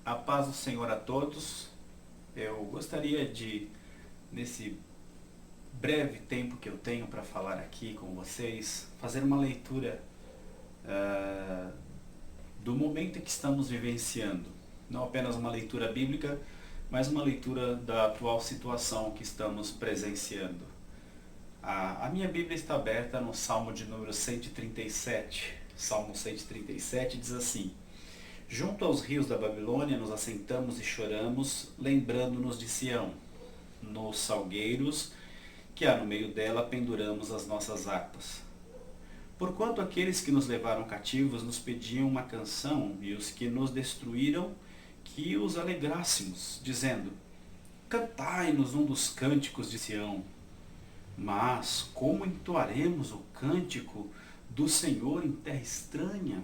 A paz do Senhor a todos. Eu gostaria de, nesse breve tempo que eu tenho para falar aqui com vocês, fazer uma leitura ah, do momento em que estamos vivenciando. Não apenas uma leitura bíblica, mas uma leitura da atual situação que estamos presenciando. A minha Bíblia está aberta no Salmo de número 137. Salmo 137 diz assim: Junto aos rios da Babilônia nos assentamos e choramos, lembrando-nos de Sião. Nos salgueiros que há no meio dela penduramos as nossas harpas. Porquanto aqueles que nos levaram cativos nos pediam uma canção, e os que nos destruíram que os alegrássemos, dizendo: Cantai-nos um dos cânticos de Sião. Mas como entoaremos o cântico do Senhor em terra estranha?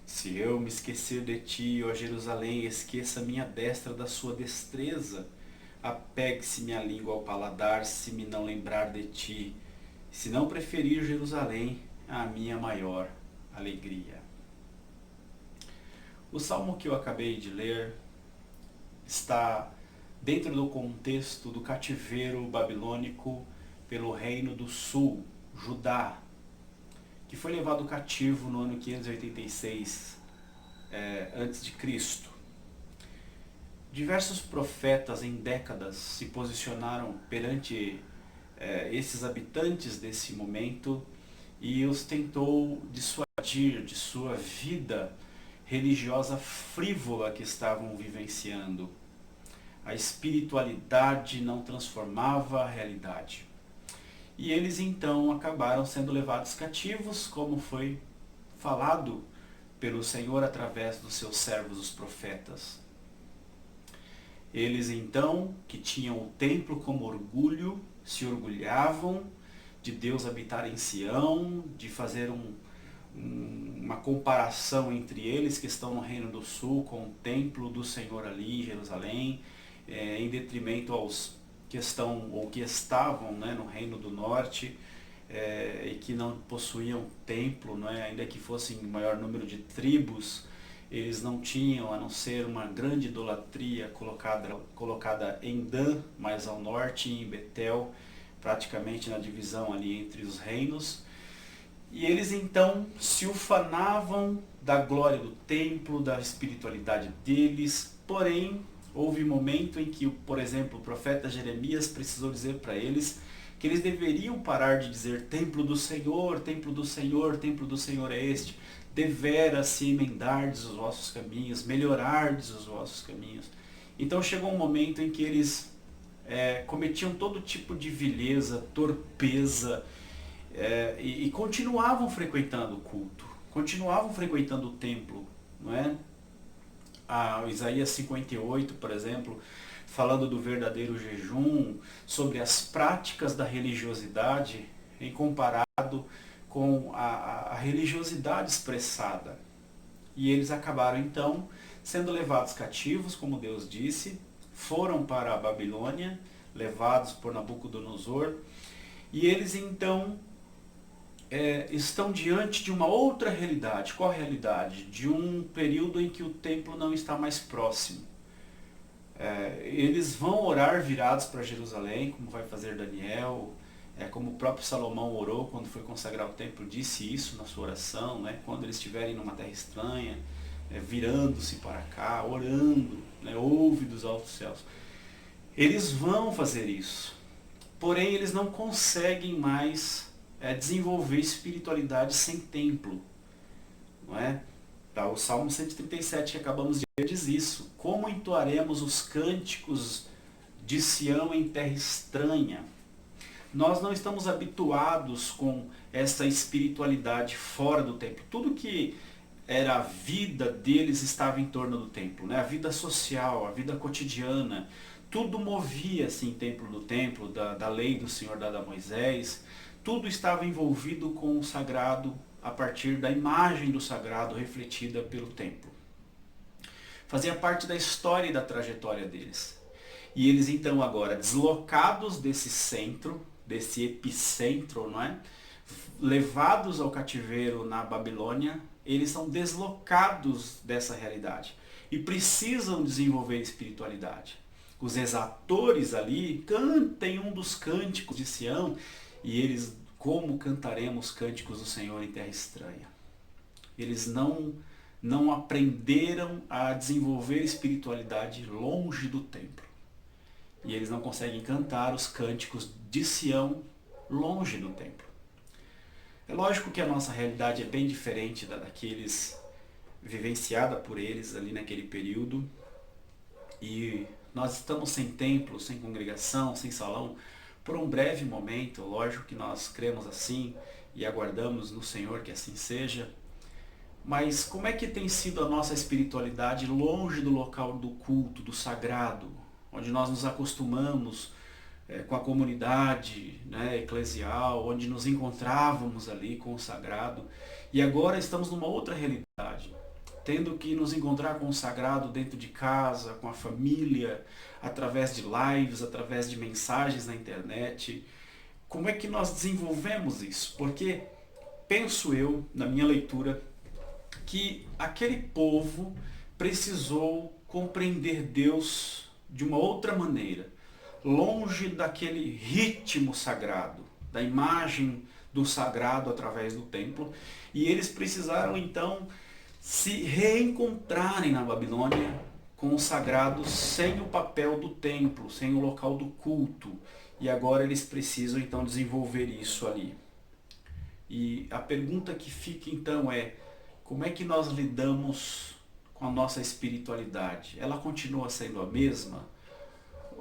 Se eu me esquecer de ti, ó Jerusalém, esqueça minha destra da sua destreza. Apegue-se minha língua ao paladar, se me não lembrar de ti. Se não preferir Jerusalém, a minha maior alegria. O salmo que eu acabei de ler está dentro do contexto do cativeiro babilônico pelo reino do sul, Judá, que foi levado cativo no ano 586 antes de Cristo. Diversos profetas em décadas se posicionaram perante esses habitantes desse momento e os tentou dissuadir de sua vida religiosa frívola que estavam vivenciando. A espiritualidade não transformava a realidade. E eles então acabaram sendo levados cativos, como foi falado pelo Senhor através dos seus servos, os profetas. Eles então, que tinham o templo como orgulho, se orgulhavam de Deus habitar em Sião, de fazer uma comparação entre eles que estão no Reino do Sul com o templo do Senhor ali em Jerusalém, em detrimento aos que estão ou que estavam, no Reino do Norte, e que não possuíam templo, ainda que fossem maior número de tribos, eles não tinham, a não ser uma grande idolatria colocada em Dan, mais ao norte, e em Betel, praticamente na divisão ali entre os reinos. E eles então se ufanavam da glória do templo, da espiritualidade deles, porém houve um momento em que, por exemplo, o profeta Jeremias precisou dizer para eles que eles deveriam parar de dizer templo do Senhor, templo do Senhor, templo do Senhor é este. Deveras se emendardes os vossos caminhos, melhorardes os vossos caminhos. Então chegou um momento em que eles cometiam todo tipo de vileza, torpeza, e continuavam frequentando o culto, continuavam frequentando o templo, não é? Isaías 58, por exemplo, falando do verdadeiro jejum, sobre as práticas da religiosidade em comparado com a religiosidade expressada. E eles acabaram então sendo levados cativos, como Deus disse, foram para a Babilônia, levados por Nabucodonosor, e eles então estão diante de uma outra realidade. Qual a realidade? De um período em que o templo não está mais próximo. Eles vão orar virados para Jerusalém, como vai fazer Daniel, como o próprio Salomão orou quando foi consagrar o templo, disse isso na sua oração, quando eles estiverem numa terra estranha, virando-se para cá, orando, ouve dos altos céus. Eles vão fazer isso, porém eles não conseguem mais desenvolver espiritualidade sem templo, não é? O Salmo 137 que acabamos de ler diz isso: como entoaremos os cânticos de Sião em terra estranha? Nós não estamos habituados com essa espiritualidade fora do templo. Tudo que era a vida deles estava em torno do templo, a vida social, a vida cotidiana, tudo movia-se em templo do templo, da lei do Senhor dada a Moisés. Tudo estava envolvido com o sagrado a partir da imagem do sagrado refletida pelo templo. Fazia parte da história e da trajetória deles. E eles então agora, deslocados desse centro, desse epicentro, levados ao cativeiro na Babilônia, eles são deslocados dessa realidade. e precisam desenvolver espiritualidade. Os exatores ali cantem um dos cânticos de Sião e eles, como cantaremos cânticos do Senhor em terra estranha? Eles não aprenderam a desenvolver espiritualidade longe do templo. E eles não conseguem cantar os cânticos de Sião longe do templo. É lógico que a nossa realidade é bem diferente daqueles vivenciada por eles ali naquele período. E nós estamos sem templo, sem congregação, sem salão, por um breve momento. Lógico que nós cremos assim e aguardamos no Senhor que assim seja. Mas como é que tem sido a nossa espiritualidade longe do local do culto, do sagrado, onde nós nos acostumamos com a comunidade, né, eclesial, onde nos encontrávamos ali com o sagrado, e agora estamos numa outra realidade, tendo que nos encontrar com o sagrado dentro de casa, com a família, através de lives, através de mensagens na internet. Como é que nós desenvolvemos isso? Porque penso eu, na minha leitura, que aquele povo precisou compreender Deus de uma outra maneira, longe daquele ritmo sagrado, da imagem do sagrado através do templo, e eles precisaram então se reencontrarem na Babilônia com o sagrado sem o papel do templo, sem o local do culto, e agora eles precisam então desenvolver isso ali. E a pergunta que fica então é: como é que nós lidamos com a nossa espiritualidade? Ela continua sendo a mesma?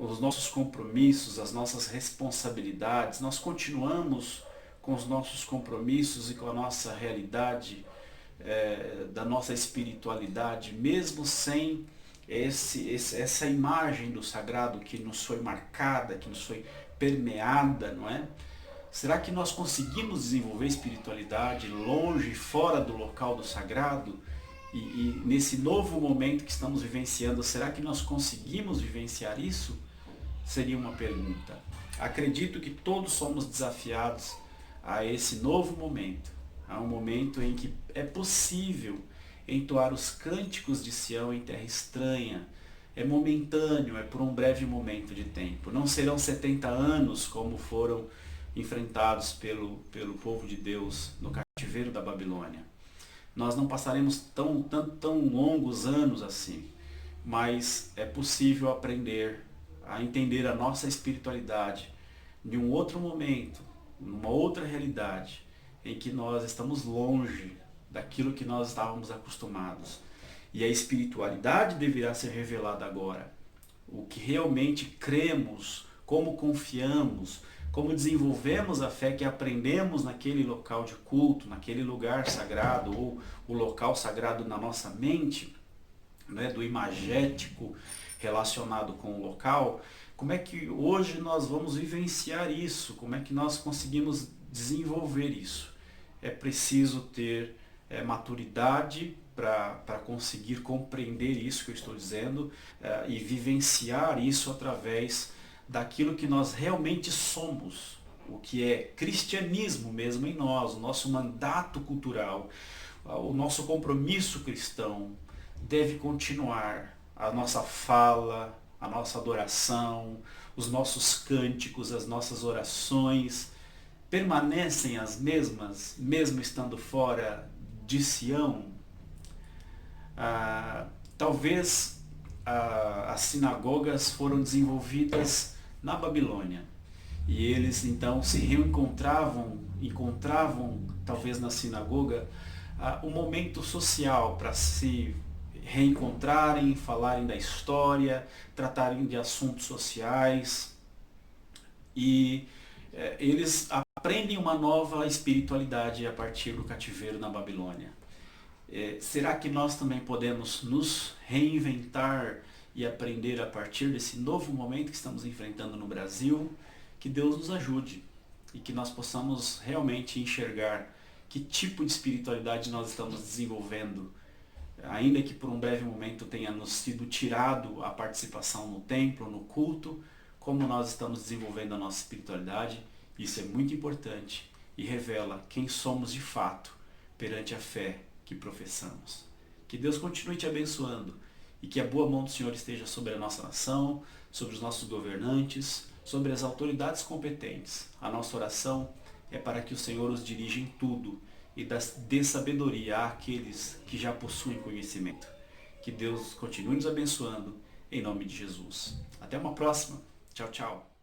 Os nossos compromissos, as nossas responsabilidades, nós continuamos com os nossos compromissos e com a nossa realidade da nossa espiritualidade, mesmo sem essa imagem do sagrado que nos foi marcada, que nos foi permeada, não é? Será que nós conseguimos desenvolver espiritualidade longe, fora do local do sagrado? E nesse novo momento que estamos vivenciando, será que nós conseguimos vivenciar isso? Seria uma pergunta. Acredito que todos somos desafiados a esse novo momento, a um momento em que é possível entoar os cânticos de Sião em terra estranha. É momentâneo, é por um breve momento de tempo. Não serão 70 anos como foram enfrentados pelo povo de Deus no cativeiro da Babilônia. Nós não passaremos tão longos anos assim, mas é possível aprender a entender a nossa espiritualidade de um outro momento, numa outra realidade, em que nós estamos longe daquilo que nós estávamos acostumados. E a espiritualidade deverá ser revelada agora. O que realmente cremos, como confiamos, como desenvolvemos a fé que aprendemos naquele local de culto, naquele lugar sagrado, ou o local sagrado na nossa mente, né, do imagético relacionado com o local. Como é que hoje nós vamos vivenciar isso? Como é que nós conseguimos desenvolver isso? É preciso ter maturidade para conseguir compreender isso que eu estou dizendo e vivenciar isso através daquilo que nós realmente somos, o que é cristianismo mesmo em nós, o nosso mandato cultural, o nosso compromisso cristão deve continuar. A nossa fala, a nossa adoração, os nossos cânticos, as nossas orações permanecem as mesmas, mesmo estando fora de Sião. Talvez as sinagogas foram desenvolvidas na Babilônia e eles então se encontravam talvez na sinagoga um momento social para se reencontrarem, falarem da história, tratarem de assuntos sociais, e eles aprendem uma nova espiritualidade a partir do cativeiro na Babilônia. Será que nós também podemos nos reinventar e aprender a partir desse novo momento que estamos enfrentando no Brasil? Que Deus nos ajude e que nós possamos realmente enxergar que tipo de espiritualidade nós estamos desenvolvendo, ainda que por um breve momento tenha nos sido tirado a participação no templo, no culto, como nós estamos desenvolvendo a nossa espiritualidade. Isso é muito importante e revela quem somos de fato perante a fé que professamos. Que Deus continue te abençoando e que a boa mão do Senhor esteja sobre a nossa nação, sobre os nossos governantes, sobre as autoridades competentes. A nossa oração é para que o Senhor os dirija em tudo e dê sabedoria àqueles que já possuem conhecimento. Que Deus continue nos abençoando, em nome de Jesus. Até uma próxima. Tchau, tchau.